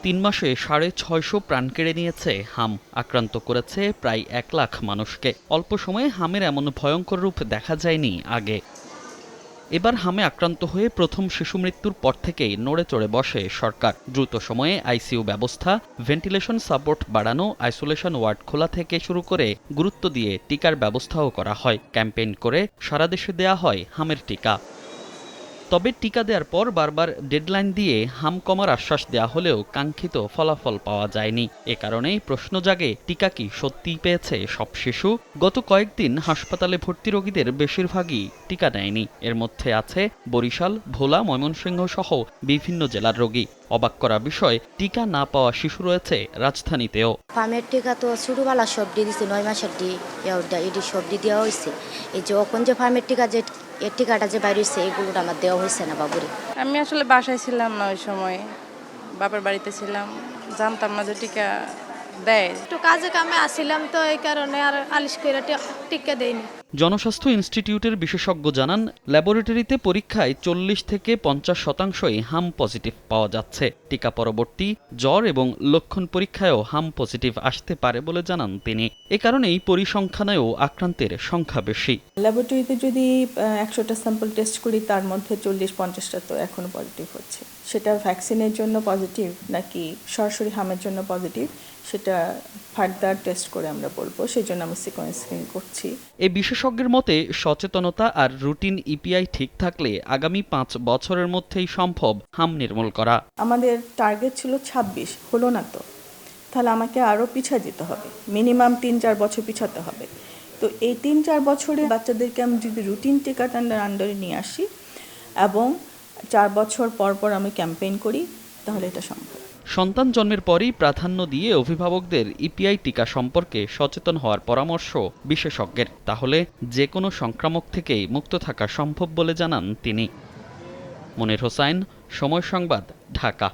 ৩ মাসে ৬৫০ প্রাণ কেড়ে নিয়েছে হাম। আক্রান্ত করেছে প্রায় ১ লাখ মানুষকে। অল্প সময়ে হামের এমন ভয়ঙ্কর রূপ দেখা যায়নি আগে। এবার হামে আক্রান্ত হয়ে প্রথম শিশু মৃত্যুর পর থেকেই নড়ে চড়ে বসে সরকার। দ্রুত সময়ে আইসিইউ ব্যবস্থা, ভেন্টিলেশন সাপোর্ট বাড়ানো, আইসোলেশন ওয়ার্ড খোলা থেকে শুরু করে গুরুত্ব দিয়ে টিকার ব্যবস্থাও করা হয়। ক্যাম্পেইন করে সারা দেশে দেয়া হয় হামের টিকা। তবে টিকা দেওয়ার পর বারবার ডেডলাইন দিয়ে হাম কমার আশ্বাস দেওয়া হলেও কাঙ্ক্ষিত ফলাফল পাওয়া যায়নি। এ কারণেই প্রশ্ন জাগে, টিকা কি সত্যিই পেয়েছে সব শিশু? গত কয়েকদিন হাসপাতালে ভর্তি রোগীদের বেশিরভাগই টিকা নেয়নি। এর মধ্যে আছে বরিশাল, ভোলা, ময়মনসিংহ সহ বিভিন্ন জেলার রোগী। অবাক করা বিষয়, টিকা না পাওয়া শিশু রয়েছে রাজধানীতেও। ফার্মের টিকা তো ছোটবেলা সবজি দিছে, 9 মাসের এটি সবজি দেওয়া হয়েছে। এই যে এখন যে ফার্মের টিকা যে এর টিকাটা যে বাইরে হয়েছে এগুলো আমার দেওয়া হয়েছে না বাবুরে। আমি আসলে বাসায় ছিলাম না ওই সময়, বাপের বাড়িতে ছিলাম, জানতাম না যে টিকা দেয়। একটু কাজে কামে আসছিলাম তো এই কারণে আর আলিশ করে টিকা দেয়নি। জনস্বাস্থ্য ইনস্টিটিউটের বিশেষজ্ঞ জানান, ল্যাবরেটরিতে পরীক্ষায় ৪০ থেকে ৫০% হাম পজিটিভ পাওয়া যাচ্ছে। টিকা পরবর্তী জ্বর এবং লক্ষণ পরীক্ষায়ও হাম পজিটিভ আসতে পারে বলে জানান তিনি। এ কারণেই পরিসংখ্যানেও আক্রান্তের সংখ্যা বেশি। ল্যাবরেটরিতে যদি ১০০টা স্যাম্পল টেস্ট করি তার মধ্যে ৪০-৫০টা তো এখনো পজিটিভ হচ্ছে। সেটা ভ্যাকসিনের জন্য পজিটিভ নাকি সরাসরি হামের জন্য পজিটিভ, সেটা ফার্দার টেস্ট করে আমরা বলবো। সেই জন্য আমি সিকোয়েন্সিং করছি। এই বিশেষজ্ঞের মতে, সচেতনতা আর রুটিন ইপিআই ঠিক থাকলে আগামী ৫ বছরের মধ্যেই সম্ভব হাম নির্মূল করা। আমাদের টার্গেট ছিল ২৬, হলো না তো, তাহলে আমাকে আরও পিছিয়ে যেতে হবে, মিনিমাম ৩-৪ বছর পিছাতে হবে। তো এই ৩-৪ বছরে বাচ্চাদেরকে আমি যদি রুটিন টিকাটার আন্ডারে নিয়ে আসি এবং ৪ বছর পর পর আমি ক্যাম্পেইন করি, তাহলে এটা সম্ভব। সন্তান জন্মের পরই প্রাধান্য দিয়ে অভিভাবকদের ইপিআই টিকা সম্পর্কে সচেতন হওয়ার পরামর্শ বিশেষজ্ঞের। তাহলে যে কোনো সংক্রামক থেকেই মুক্ত থাকা সম্ভব বলে জানান তিনি। মনির হোসাইন, সময় সংবাদ, ঢাকা।